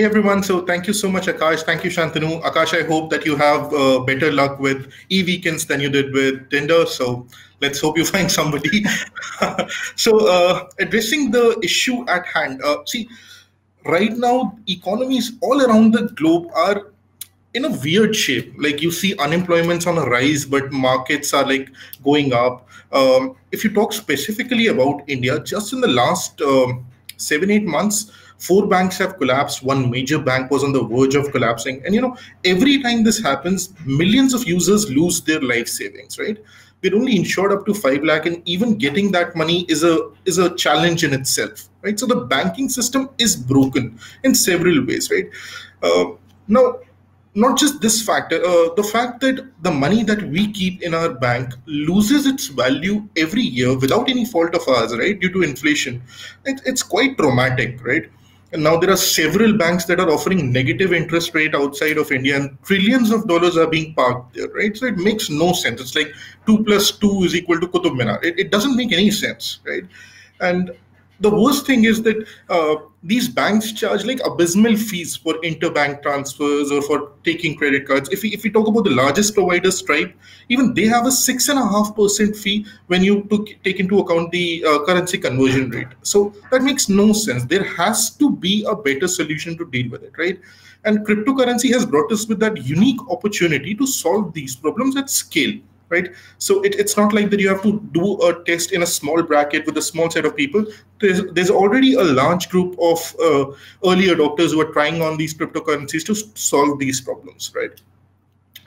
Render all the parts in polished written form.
Hey everyone, so thank you so much, Akash. Thank you, Shantanu. Akash, I hope that you have better luck with e-weekends than you did with Tinder. So let's hope you find somebody. Addressing the issue at hand. See, right now, economies all around the globe are in a weird shape. Like you see unemployment's on a rise, but markets are like going up. If you talk specifically about India, just in the last 7 8 months, four banks have collapsed. One major bank was on the verge of collapsing, and every time this happens, millions of users lose their life savings. Right? We're only insured up to 5 lakh, and even getting that money is a challenge in itself. Right? So the banking system is broken in several ways. Right? Now, not just this factor, the fact that the money that we keep in our bank loses its value every year without any fault of ours, right, due to inflation, it's quite traumatic, right? And now there are several banks that are offering negative interest rate outside of India, and trillions of dollars are being parked there, right? So it makes no sense. It's like 2 plus 2 is equal to Qutub Minar. It doesn't make any sense, right? And the worst thing is that these banks charge like abysmal fees for interbank transfers or for taking credit cards. If we talk about the largest provider, Stripe, even they have a 6.5% fee when you take into account the currency conversion rate. So that makes no sense. There has to be a better solution to deal with it, right? And cryptocurrency has brought us with that unique opportunity to solve these problems at scale, right? So it's not like that you have to do a test in a small bracket with a small set of people. There's already a large group of early adopters who are trying on these cryptocurrencies to solve these problems, right?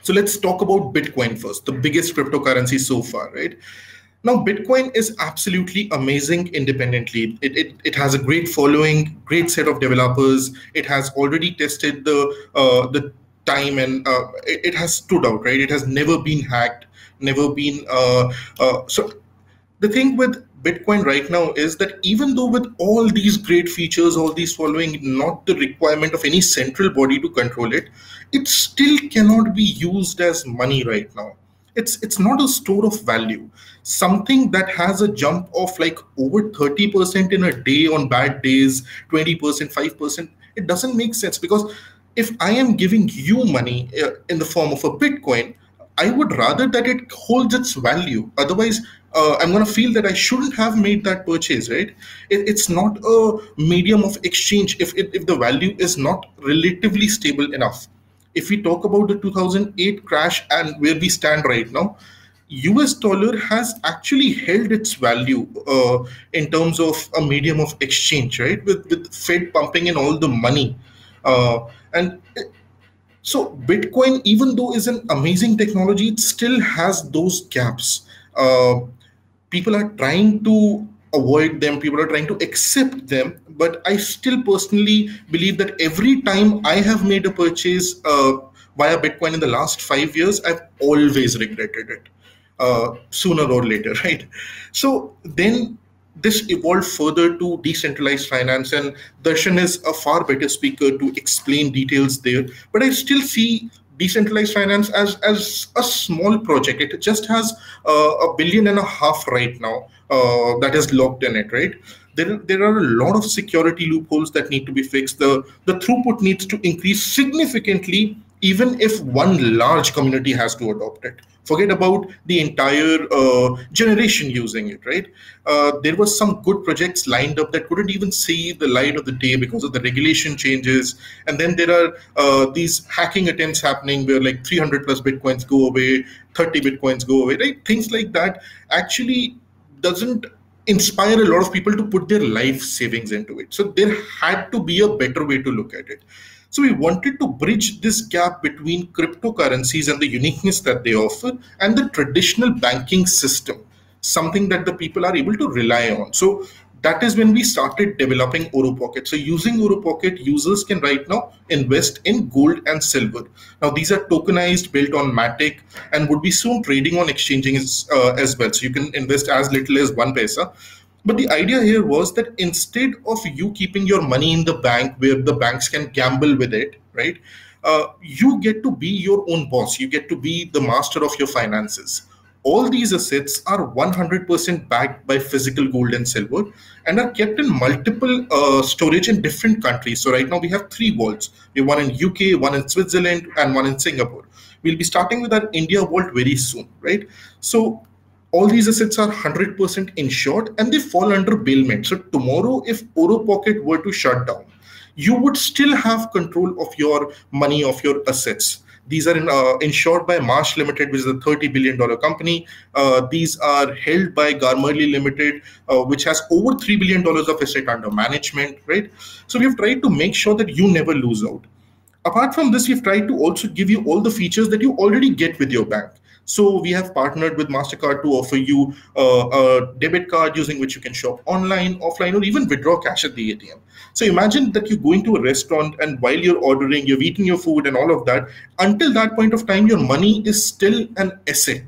So let's talk about Bitcoin first, the biggest cryptocurrency so far, right? Now, Bitcoin is absolutely amazing independently. It has a great following, great set of developers. It has already tested the time, and it has stood out, right? It has never been hacked, never been. So the thing with Bitcoin right now is that even though with all these great features, all these following, not the requirement of any central body to control it, it still cannot be used as money right now. It's not a store of value. Something that has a jump of like over 30% in a day on bad days, 20%, 5%, it doesn't make sense, because if I am giving you money in the form of a Bitcoin, I would rather that it holds its value. Otherwise, I'm going to feel that I shouldn't have made that purchase, right? It's not a medium of exchange if the value is not relatively stable enough. If we talk about the 2008 crash and where we stand right now, US dollar has actually held its value in terms of a medium of exchange, right? With Fed pumping in all the money. And so Bitcoin, even though is an amazing technology, it still has those gaps. People are trying to avoid them. People are trying to accept them. But I still personally believe that every time I have made a purchase via Bitcoin in the last 5 years, I've always regretted it sooner or later, right? So then this evolved further to decentralized finance, and Darshan is a far better speaker to explain details there. But I still see decentralized finance as a small project. It just has $1.5 billion right now that is locked in it, right? There are a lot of security loopholes that need to be fixed. The throughput needs to increase significantly, even if one large community has to adopt it. Forget about the entire generation using it, right? There were some good projects lined up that couldn't even see the light of the day because of the regulation changes. And then there are these hacking attempts happening where like 300 plus Bitcoins go away, 30 Bitcoins go away, right? Things like that actually doesn't inspire a lot of people to put their life savings into it. So there had to be a better way to look at it. So we wanted to bridge this gap between cryptocurrencies and the uniqueness that they offer and the traditional banking system, something that the people are able to rely on. So that is when we started developing OroPocket. So using OroPocket, users can right now invest in gold and silver. Now these are tokenized, built on Matic, and would be soon trading on exchanges as well. So you can invest as little as 1 paisa. But the idea here was that instead of you keeping your money in the bank where the banks can gamble with it, right? You get to be your own boss. You get to be the master of your finances. All these assets are 100% backed by physical gold and silver and are kept in multiple storage in different countries. So right now we have three vaults. We have one in UK, one in Switzerland, and one in Singapore. We'll be starting with our India vault very soon, right? So all these assets are 100% insured and they fall under bailment. So tomorrow, if Oro Pocket were to shut down, you would still have control of your money, of your assets. These are insured by Marsh Limited, which is a $30 billion company. These are held by Garmarly Limited, which has over $3 billion of asset under management, right? So we have tried to make sure that you never lose out. Apart from this, we've tried to also give you all the features that you already get with your bank. So we have partnered with MasterCard to offer you a debit card using which you can shop online, offline, or even withdraw cash at the ATM. So imagine that you're going to a restaurant and while you're ordering, you've eaten your food and all of that. Until that point of time, your money is still an asset.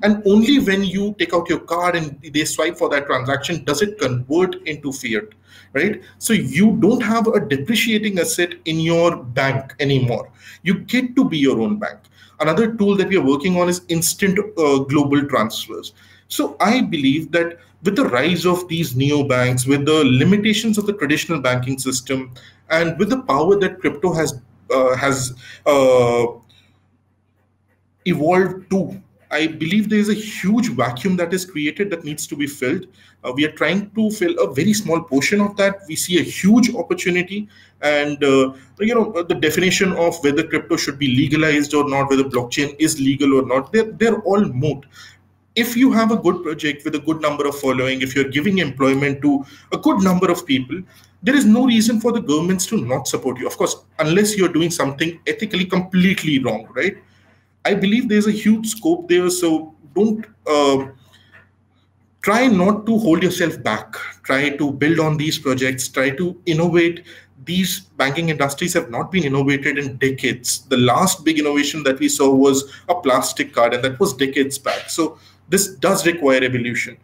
And only when you take out your card and they swipe for that transaction does it convert into fiat, right? So you don't have a depreciating asset in your bank anymore. You get to be your own bank. Another tool that we are working on is instant global transfers. So I believe that with the rise of these neobanks, with the limitations of the traditional banking system, and with the power that crypto has evolved to, I believe there is a huge vacuum that is created that needs to be filled. We are trying to fill a very small portion of that. We see a huge opportunity, and the definition of whether crypto should be legalized or not, whether blockchain is legal or not, they're all moot. If you have a good project with a good number of following, if you're giving employment to a good number of people, there is no reason for the governments to not support you. Of course, unless you're doing something ethically completely wrong, right? I believe there's a huge scope there. So don't try not to hold yourself back. Try to build on these projects. Try to innovate. These banking industries have not been innovated in decades. The last big innovation that we saw was a plastic card, and that was decades back. So this does require evolution.